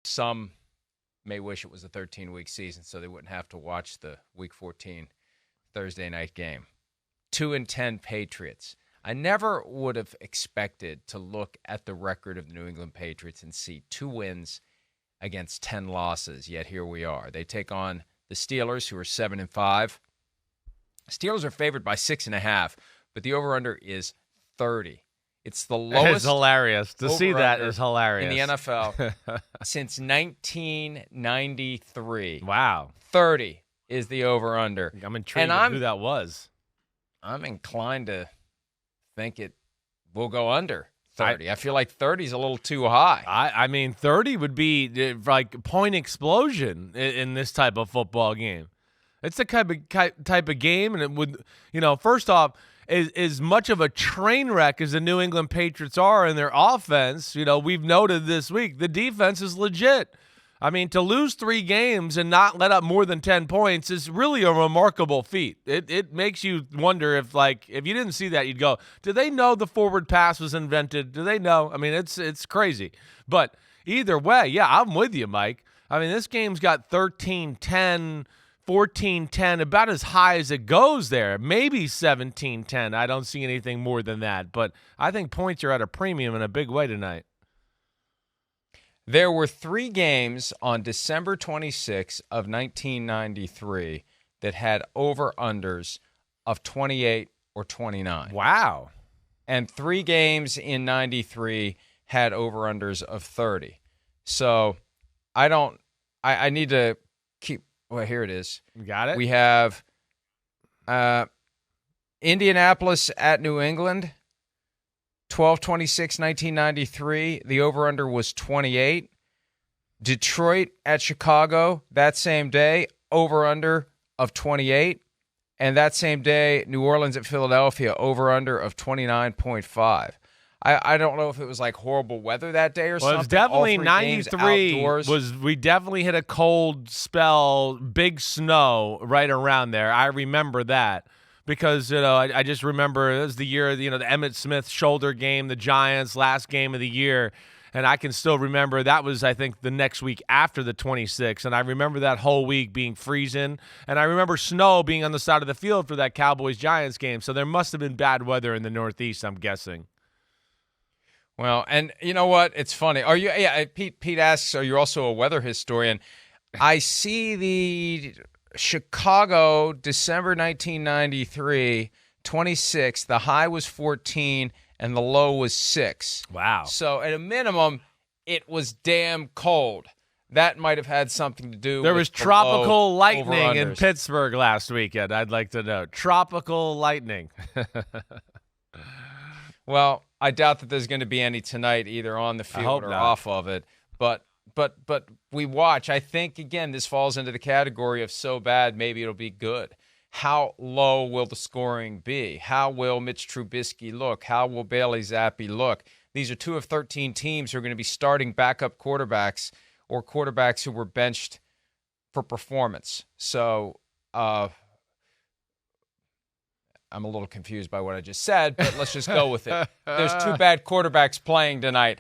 some may wish it was a 13-week season so they wouldn't have to watch the Week 14 Thursday night game. 2-10 Patriots. I never would have expected to look at the record of the New England Patriots and see 2 wins against 10 losses, yet here we are. They take on the Steelers, who are 7-5. Steelers are favored by 6.5, but the over-under is 30. It's the lowest. It's hilarious. To see that is hilarious. In the NFL since 1993. Wow. 30 is the over-under. I'm intrigued on who that was. I'm inclined to think it will go under 30. I feel like 30 is a little too high. I mean, 30 would be like point explosion in this type of football game. It's the type of game, and it would, first off, as much of a train wreck as the New England Patriots are in their offense, we've noted this week, the defense is legit. I mean, to lose 3 games and not let up more than 10 points is really a remarkable feat. It makes you wonder if you didn't see that, you'd go, do they know the forward pass was invented? Do they know? I mean, it's crazy. But either way, yeah, I'm with you, Mike. I mean, this game's got 13-10, 14-10, about as high as it goes there. Maybe 17-10. I don't see anything more than that. But I think points are at a premium in a big way tonight. There were 3 games on December 26 of 1993 that had over-unders of 28 or 29. Wow. And 3 games in 93 had over-unders of 30. So I need to keep, well, here it is. You got it? We have Indianapolis at New England. 12/26/1993, the over-under was 28. Detroit at Chicago, that same day, over-under of 28. And that same day, New Orleans at Philadelphia, over-under of 29.5. I don't know if it was like horrible weather that day or something. Well, it's definitely 93. We definitely hit a cold spell, big snow right around there. I remember that. Because, I just remember it was the year, the Emmitt Smith shoulder game, the Giants' last game of the year. And I can still remember that was, I think, the next week after the 26th. And I remember that whole week being freezing. And I remember snow being on the side of the field for that Cowboys-Giants game. So there must have been bad weather in the Northeast, I'm guessing. Well, and you know what? It's funny. Are you? Yeah, Pete asks, are you also a weather historian? I see the Chicago, December 1993, 26. The high was 14 and the low was 6. Wow. So at a minimum, it was damn cold. That might have had something to do with There was tropical lightning over-unders in Pittsburgh last weekend, I'd like to know. Tropical lightning. Well, I doubt that there's going to be any tonight, either on the field or off of it. But we watch. I think, again, this falls into the category of so bad, maybe it'll be good. How low will the scoring be? How will Mitch Trubisky look? How will Bailey Zappi look? These are 2 of 13 teams who are going to be starting backup quarterbacks or quarterbacks who were benched for performance. So I'm a little confused by what I just said, but let's just go with it. There's 2 bad quarterbacks playing tonight.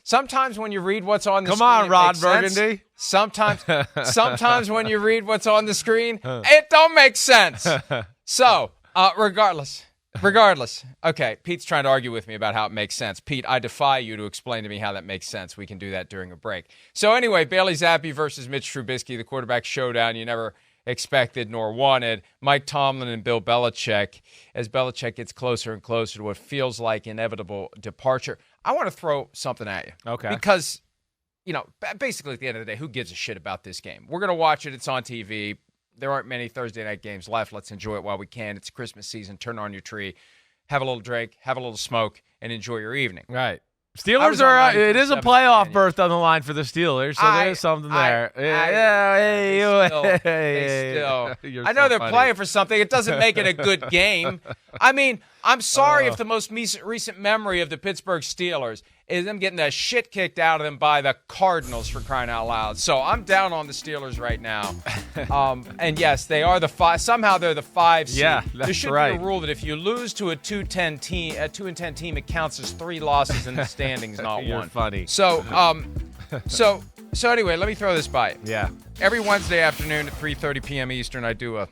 Sometimes when you read what's on the screen, come on, Rod Burgundy. Sense. Sometimes when you read what's on the screen, it don't make sense. So, regardless. Okay, Pete's trying to argue with me about how it makes sense. Pete, I defy you to explain to me how that makes sense. We can do that during a break. So anyway, Bailey Zappi versus Mitch Trubisky, the quarterback showdown you never expected nor wanted. Mike Tomlin and Bill Belichick, as Belichick gets closer and closer to what feels like inevitable departure. I want to throw something at you. Okay. Because, basically at the end of the day, who gives a shit about this game? We're going to watch it. It's on TV. There aren't many Thursday night games left. Let's enjoy it while we can. It's Christmas season. Turn on your tree. Have a little drink. Have a little smoke. And enjoy your evening. Right. Steelers are. It is a playoff berth on the line for the Steelers, so there's something there. I know they're playing for something. It doesn't make it a good game. I mean, I'm sorry if the most recent memory of the Pittsburgh Steelers is them getting the shit kicked out of them by the Cardinals, for crying out loud. So I'm down on the Steelers right now. And yes, they are the 5. Somehow they're the 5 seed. Yeah, that's there should right. be a rule that if you lose to a 2-10 team, it counts as 3 losses in the standings, not You're one. funny. So So anyway, let me throw this by you. Yeah. Every Wednesday afternoon at 3:30 p.m. Eastern, I do a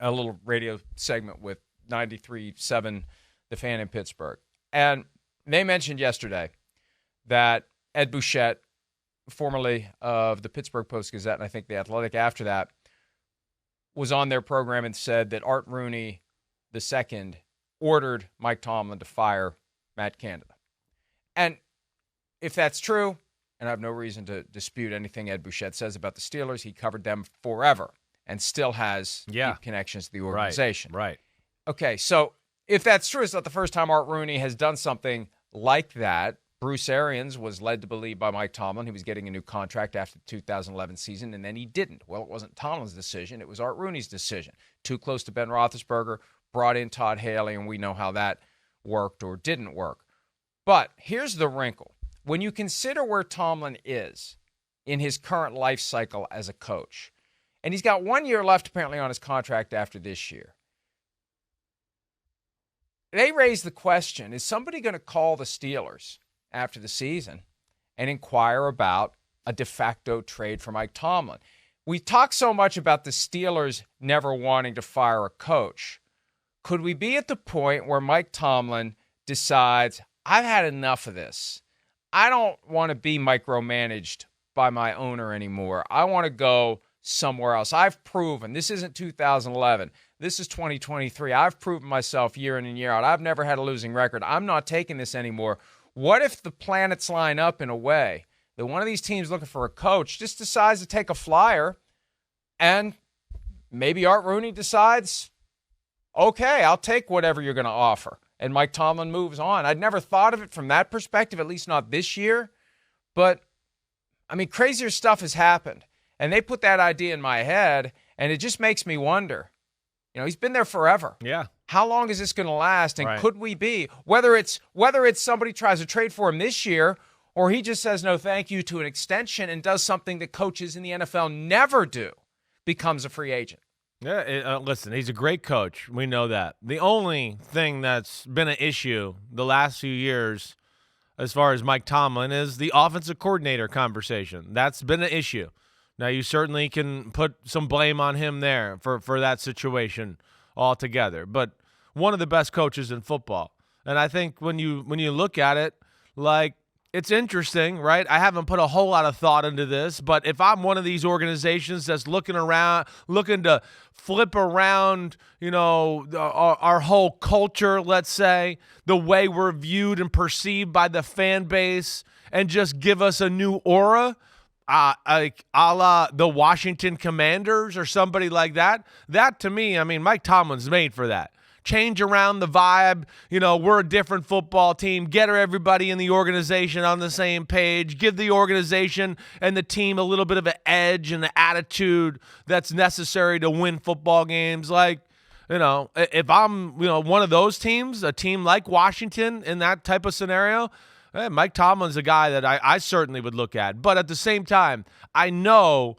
little radio segment with 93.7 The Fan in Pittsburgh. And they mentioned yesterday that Ed Bouchette, formerly of the Pittsburgh Post-Gazette, and I think The Athletic after that, was on their program and said that Art Rooney II ordered Mike Tomlin to fire Matt Canada. And if that's true, and I have no reason to dispute anything Ed Bouchette says about the Steelers, he covered them forever and still has deep connections to the organization. Right. Okay, so if that's true, it's not the first time Art Rooney has done something like that. Bruce Arians was led to believe by Mike Tomlin he was getting a new contract after the 2011 season, and then he didn't. Well, it wasn't Tomlin's decision. It was Art Rooney's decision. Too close to Ben Roethlisberger, brought in Todd Haley, and we know how that worked or didn't work. But here's the wrinkle. When you consider where Tomlin is in his current life cycle as a coach, and he's got 1 year left apparently on his contract after this year, they raise the question, is somebody going to call the Steelers after the season and inquire about a de facto trade for Mike Tomlin? We talk so much about the Steelers never wanting to fire a coach. Could we be at the point where Mike Tomlin decides, I've had enough of this. I don't want to be micromanaged by my owner anymore. I want to go somewhere else. I've proven, this isn't 2011. This is 2023. I've proven myself year in and year out. I've never had a losing record. I'm not taking this anymore. What if the planets line up in a way that one of these teams looking for a coach just decides to take a flyer, and maybe Art Rooney decides, okay, I'll take whatever you're going to offer, and Mike Tomlin moves on? I'd never thought of it from that perspective, at least not this year. But, I mean, crazier stuff has happened. And they put that idea in my head, and it just makes me wonder. You know, he's been there forever. Yeah. How long is this going to last? And could we be, whether it's somebody tries to trade for him this year, or he just says no thank you to an extension and does something that coaches in the NFL never do, becomes a free agent. Yeah, listen, he's a great coach. We know that. The only thing that's been an issue the last few years as far as Mike Tomlin is the offensive coordinator conversation. That's been an issue. Now, you certainly can put some blame on him there for that situation altogether. But one of the best coaches in football. And I think when you look at it, like, it's interesting, right? I haven't put a whole lot of thought into this, but if I'm one of these organizations that's looking to flip around, you know, our whole culture, let's say, the way we're viewed and perceived by the fan base, and just give us a new aura, like a la the Washington Commanders or somebody like that, that to me, I mean, Mike Tomlin's made for that. Change around the vibe. You know, we're a different football team. Get everybody in the organization on the same page. Give the organization and the team a little bit of an edge and the attitude that's necessary to win football games. Like, you know, if I'm, you know, one of those teams, a team like Washington in that type of scenario, Mike Tomlin's a guy that I certainly would look at. But at the same time, I know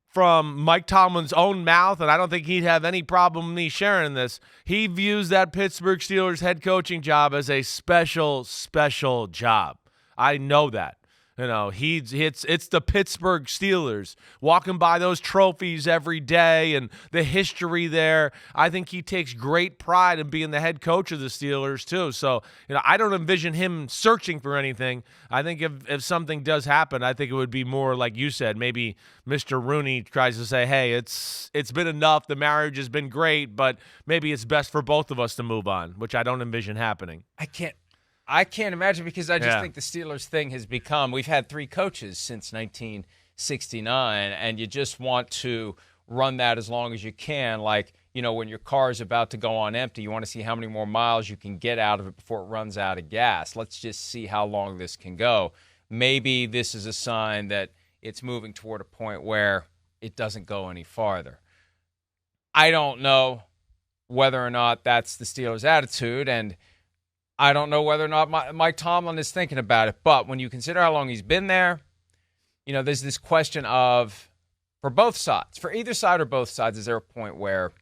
from Mike Tomlin's own mouth, and I don't think he'd have any problem with me sharing this, he views that Pittsburgh Steelers head coaching job as a special, special job. I know that. You know, it's the Pittsburgh Steelers, walking by those trophies every day and the history there. I think he takes great pride in being the head coach of the Steelers too. So, you know, I don't envision him searching for anything. I think if something does happen, I think it would be more like you said, maybe Mr. Rooney tries to say, hey, it's been enough. The marriage has been great, but maybe it's best for both of us to move on, which I don't envision happening. I can't imagine, because I just think the Steelers thing has become, we've had 3 coaches since 1969, and you just want to run that as long as you can. Like, you know, when your car is about to go on empty, you want to see how many more miles you can get out of it before it runs out of gas. Let's just see how long this can go. Maybe this is a sign that it's moving toward a point where it doesn't go any farther. I don't know whether or not that's the Steelers' attitude, and I don't know whether or not Mike Tomlin is thinking about it. But when you consider how long he's been there, you know, there's this question of, for both sides, for either side or both sides, is there a point where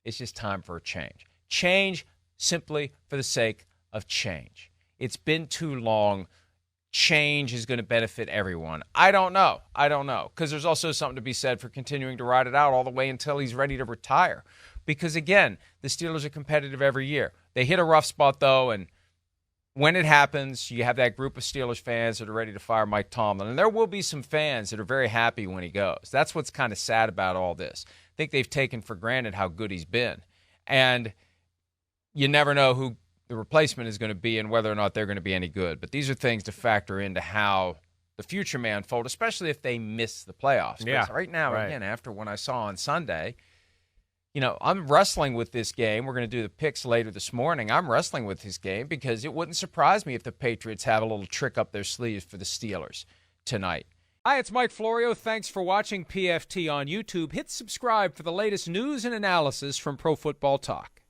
it's just time for a change? Change simply for the sake of change. It's been too long. change is going to benefit everyone. I don't know. Because there's also something to be said for continuing to ride it out all the way until he's ready to retire. Because, again, the Steelers are competitive every year. They hit a rough spot, though, and when it happens, you have that group of Steelers fans that are ready to fire Mike Tomlin. And there will be some fans that are very happy when he goes. That's what's kind of sad about all this. I think they've taken for granted how good he's been. And you never know who the replacement is going to be and whether or not they're going to be any good. But these are things to factor into how the future may unfold, especially if they miss the playoffs. Yeah. Right now, again, after what I saw on Sunday, I'm wrestling with this game. We're going to do the picks later this morning. I'm wrestling with this game because it wouldn't surprise me if the Patriots have a little trick up their sleeves for the Steelers tonight. Hi, it's Mike Florio. Thanks for watching PFT on YouTube. Hit subscribe for the latest news and analysis from Pro Football Talk.